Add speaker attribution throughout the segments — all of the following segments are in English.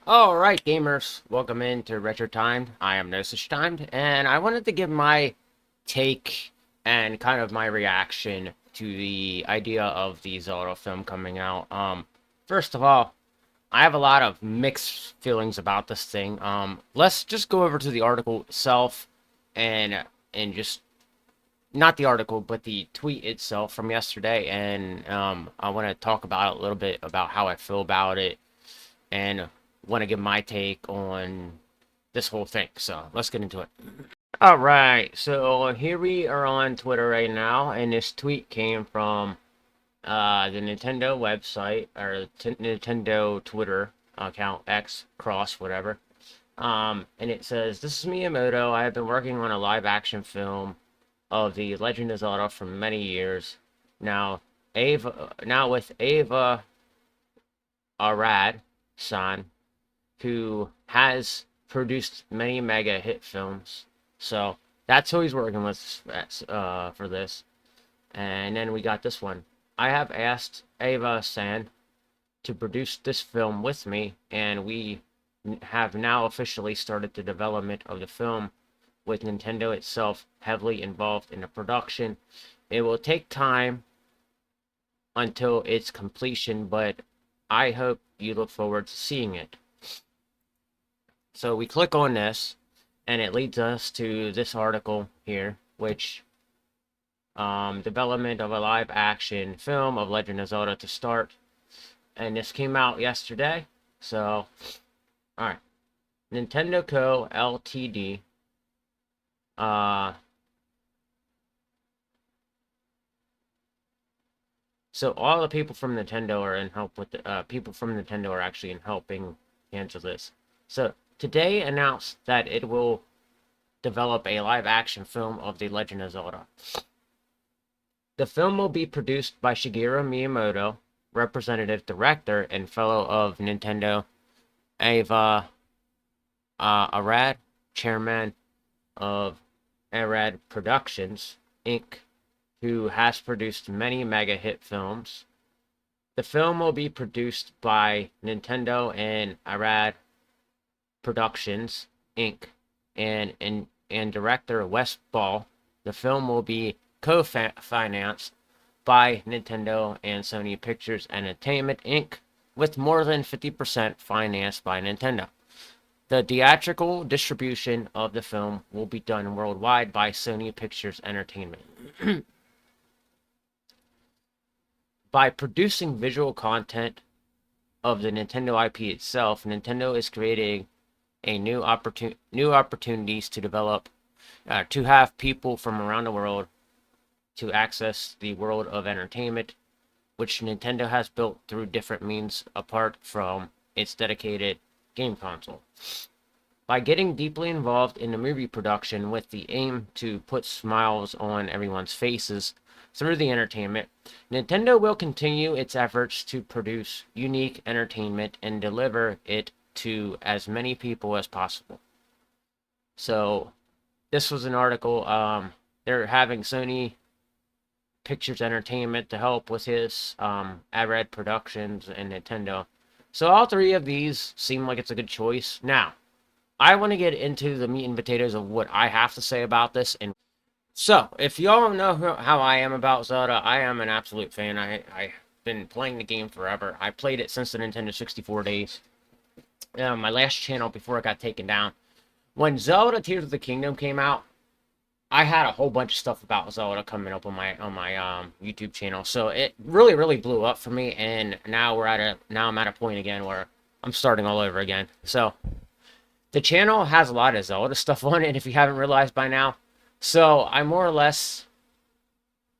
Speaker 1: Alright, gamers, welcome into Retro Timed. I am No Such Timed, and I wanted to give my take and kind of my reaction to the idea of the Zelda film coming out. First of all, I have a lot of mixed feelings about this thing. Let's just go over to the article itself and just not the article, but the tweet itself from yesterday, and I want to talk about a little bit about how I feel about it and want to give my take on this whole thing. So let's get into it. All right, so here we are on Twitter right now, and this tweet came from the Nintendo website or Nintendo Twitter account X cross whatever. And it says, "This is Miyamoto. I have been working on a live-action film of the Legend of Zelda for many years now. Now with Ava Arad-san, who has produced many mega hit films. So that's who he's working with for this. And then we got this one. I have asked Ava San to produce this film with me, and we have now officially started the development of the film with Nintendo itself heavily involved in the production. It will take time until its completion, but I hope you look forward to seeing it." So we click on this, and it leads us to this article here, which development of a live action film of Legend of Zelda to start. And this came out yesterday. So, alright. Nintendo Co. Ltd. So all the people from Nintendo are in help with the people from Nintendo are actually in helping answer this. So today announced that it will develop a live-action film of The Legend of Zelda. The film will be produced by Shigeru Miyamoto, representative director and fellow of Nintendo, Ava Arad, chairman of Arad Productions, Inc., who has produced many mega hit films. The film will be produced by Nintendo and Arad Productions, Inc., and director Wes Ball. The film will be co-financed by Nintendo and Sony Pictures Entertainment, Inc., with more than 50% financed by Nintendo. The theatrical distribution of the film will be done worldwide by Sony Pictures Entertainment. By producing visual content of the Nintendo IP itself, Nintendo is creating a new opportunities to develop, to have people from around the world to access the world of entertainment, which Nintendo has built through different means apart from its dedicated game console. By getting deeply involved in the movie production with the aim to put smiles on everyone's faces through the entertainment, Nintendo will continue its efforts to produce unique entertainment and deliver it to as many people as possible. So, this was an article. They're having Sony Pictures Entertainment to help with his Arad Productions and Nintendo. So all three of these seem like it's a good choice. Now, I want to get into the meat and potatoes of what I have to say about this. And so, if y'all know how I am about Zelda, I am an absolute fan. I've been playing the game forever. I played it since the Nintendo 64 days. My last channel before it got taken down. When Zelda Tears of the Kingdom came out, I had a whole bunch of stuff about Zelda coming up on my YouTube channel. So it really blew up for me, and now I'm at a point again where I'm starting all over again. So the channel has a lot of Zelda stuff on it, if you haven't realized by now. So I more or less,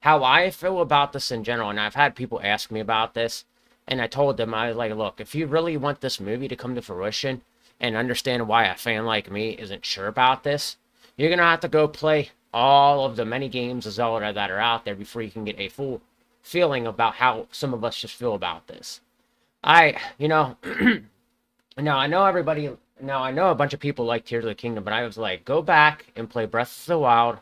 Speaker 1: how I feel about this in general, and I've had people ask me about this, and I told them, I was like, look, if you really want this movie to come to fruition and understand why a fan like me isn't sure about this, you're going to have to go play all of the many games of Zelda that are out there before you can get a full feeling about how some of us just feel about this. Now I know I know a bunch of people like Tears of the Kingdom, but I was like, go back and play Breath of the Wild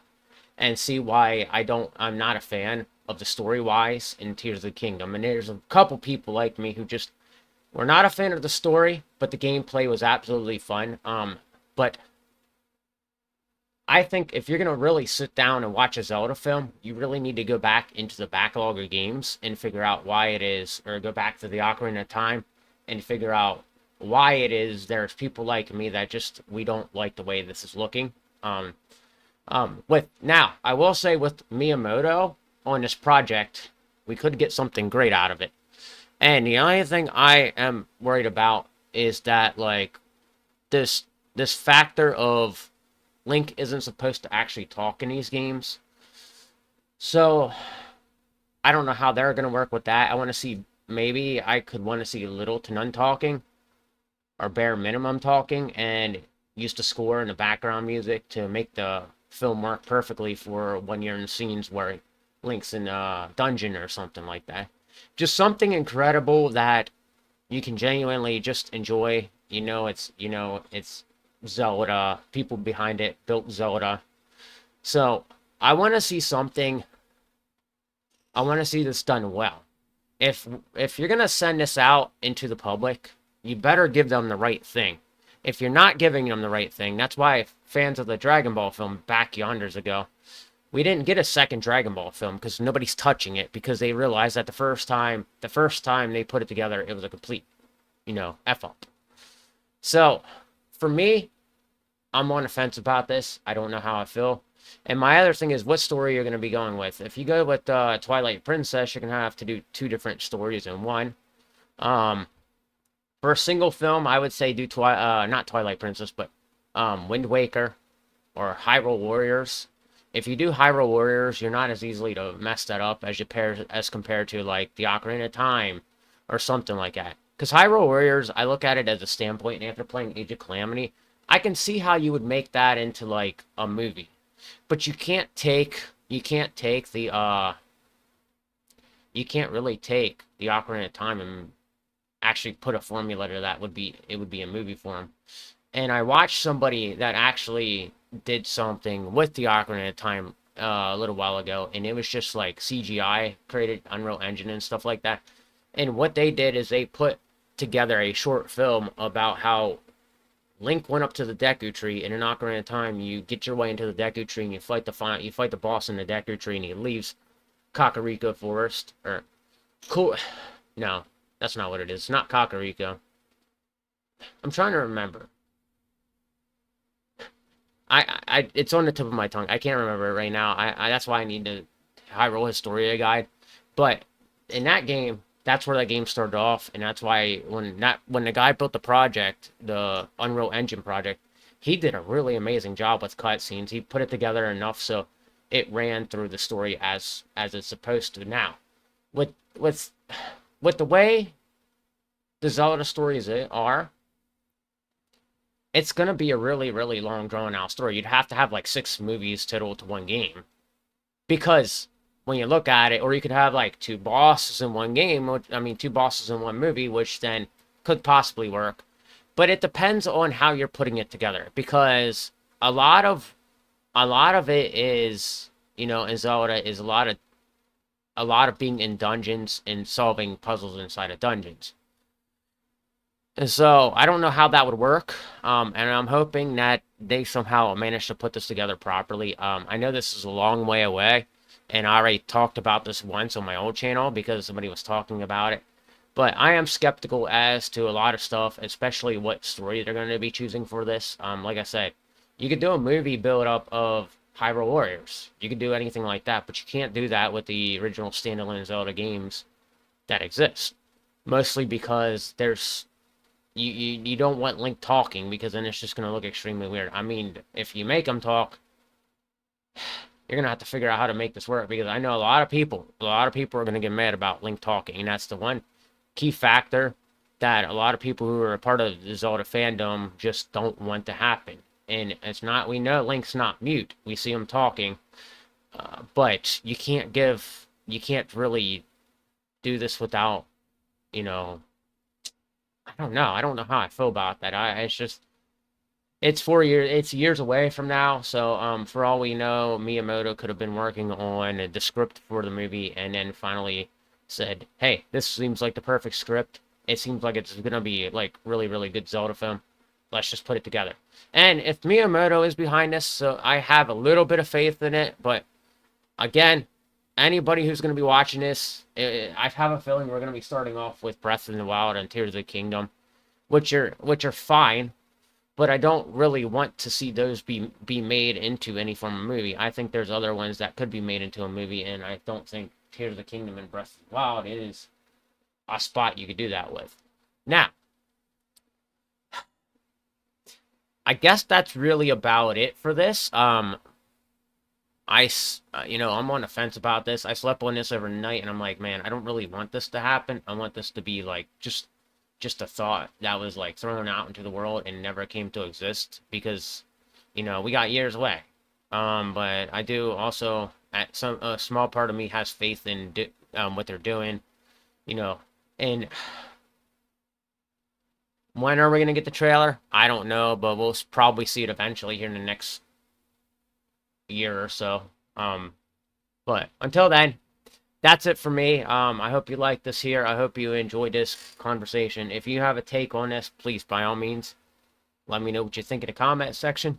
Speaker 1: and see why I'm not a fan of the story-wise in Tears of the Kingdom. And there's a couple people like me who just We're not a fan of the story, but the gameplay was absolutely fun. But I think if you're gonna really sit down and watch a Zelda film, you really need to go back into the backlog of games and figure out why it is, or go back to the Ocarina of Time and figure out why it is there's people like me that just we don't like the way this is looking. With now, I will say with Miyamoto on this project, we could get something great out of it. And the only thing I am worried about is that like this this factor of Link isn't supposed to actually talk in these games. So I don't know how they're gonna work with that. I want to see maybe I could want to see little to none talking or bare minimum talking and use the score and the background music to make the film work perfectly for when you're in scenes where Link's in a dungeon or something like that. Just something incredible that you can genuinely just enjoy. It's Zelda. People behind it built Zelda. So I want to see something. I want to see this done well. If you're gonna send this out into the public, you better give them the right thing. If you're not giving them the right thing, that's why fans of the Dragon Ball film back yonders ago, we didn't get a second Dragon Ball film because nobody's touching it because they realized that the first time they put it together, it was a complete, f up. So for me, I'm on the fence about this. I don't know how I feel. And my other thing is what story you're going to be going with. If you go with Twilight Princess, you're going to have to do two different stories in one. Um, for a single film, I would say do not Twilight Princess, but Wind Waker or Hyrule Warriors. If you do Hyrule Warriors, you're not as easily to mess that up as compared to like the Ocarina of Time or something like that. Because Hyrule Warriors, I look at it as a standpoint, and after playing Age of Calamity, I can see how you would make that into like a movie. But you can't really take the Ocarina of Time and actually put a formula to that. It would be a movie form. And I watched somebody that actually did something with the Ocarina of Time a little while ago, and it was just like CGI created Unreal Engine and stuff like that. And what they did is they put together a short film about how Link went up to the Deku Tree in an Ocarina of Time. You get your way into the Deku Tree and you fight the boss in the Deku Tree, and he leaves Kakariko Forest or cool. No, that's not what it is. It's not Kakariko. I'm trying to remember. It's on the tip of my tongue. I can't remember it right now. That's why I need to Hyrule Historia guide. But in that game, that's where that game started off, and that's why when the guy built the project, the Unreal Engine project, he did a really amazing job with cutscenes. He put it together enough so it ran through the story as it's supposed to. Now, with with the way the Zelda stories are, it's gonna be a really, really long, drawn out story. You'd have to have like 6 movies total to one game. Because when you look at it, or you could have like 2 bosses in one game, I mean 2 bosses in one movie, which then could possibly work. But it depends on how you're putting it together. Because a lot of it is, in Zelda is a lot of being in dungeons and solving puzzles inside of dungeons. And so I don't know how that would work, and I'm hoping that they somehow manage to put this together properly. I know this is a long way away, and I already talked about this once on my old channel because somebody was talking about it. But I am skeptical as to a lot of stuff, especially what story they're going to be choosing for this. Like I said, you could do a movie build-up of Hyrule Warriors. You could do anything like that, but you can't do that with the original standalone Zelda games that exist. Mostly because you don't want Link talking because then it's just going to look extremely weird. I mean, if you make him talk, you're going to have to figure out how to make this work because I know a lot of people are going to get mad about Link talking, and that's the one key factor that a lot of people who are a part of the Zelda fandom just don't want to happen. And it's not, we know Link's not mute. We see him talking, but you can't really do this without, I don't know. I don't know how I feel about that. It's 4 years. It's years away from now. So, for all we know, Miyamoto could have been working on the script for the movie, and then finally said, "Hey, this seems like the perfect script. it seems like it's gonna be like really, really good Zelda film. Let's just put it together. And if Miyamoto is behind this, so I have a little bit of faith in it. But again, anybody who's gonna be watching this, I have a feeling we're gonna be starting off with Breath of the Wild and Tears of the Kingdom, which are fine. But I don't really want to see those be made into any form of movie. I think there's other ones that could be made into a movie, and I don't think Tears of the Kingdom and Breath of the Wild is a spot you could do that with. Now, I guess that's really about it for this. I'm on the fence about this. I slept on this overnight, and I'm like, man, I don't really want this to happen. I want this to be like just a thought that was like thrown out into the world and never came to exist because, we got years away. But I do also, at a small part of me has faith in what they're doing, and when are we gonna get the trailer? I don't know, but we'll probably see it eventually here in the next year or so. But until then, that's it for me. I hope you liked this here. I hope you enjoyed this conversation. If you have a take on this, please, by all means, let me know what you think in the comment section.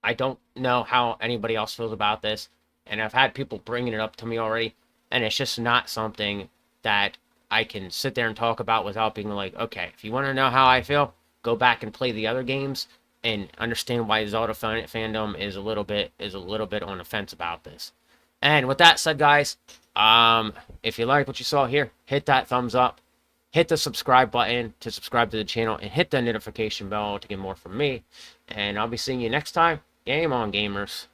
Speaker 1: I don't know how anybody else feels about this, and I've had people bringing it up to me already, and it's just not something that I can sit there and talk about without being like, okay, if you want to know how I feel, go back and play the other games and understand why Zelda fandom is a little bit on the fence about this. And with that said, guys, if you like what you saw here, hit that thumbs up, hit the subscribe button to subscribe to the channel, and hit the notification bell to get more from me. And I'll be seeing you next time. Game on, gamers.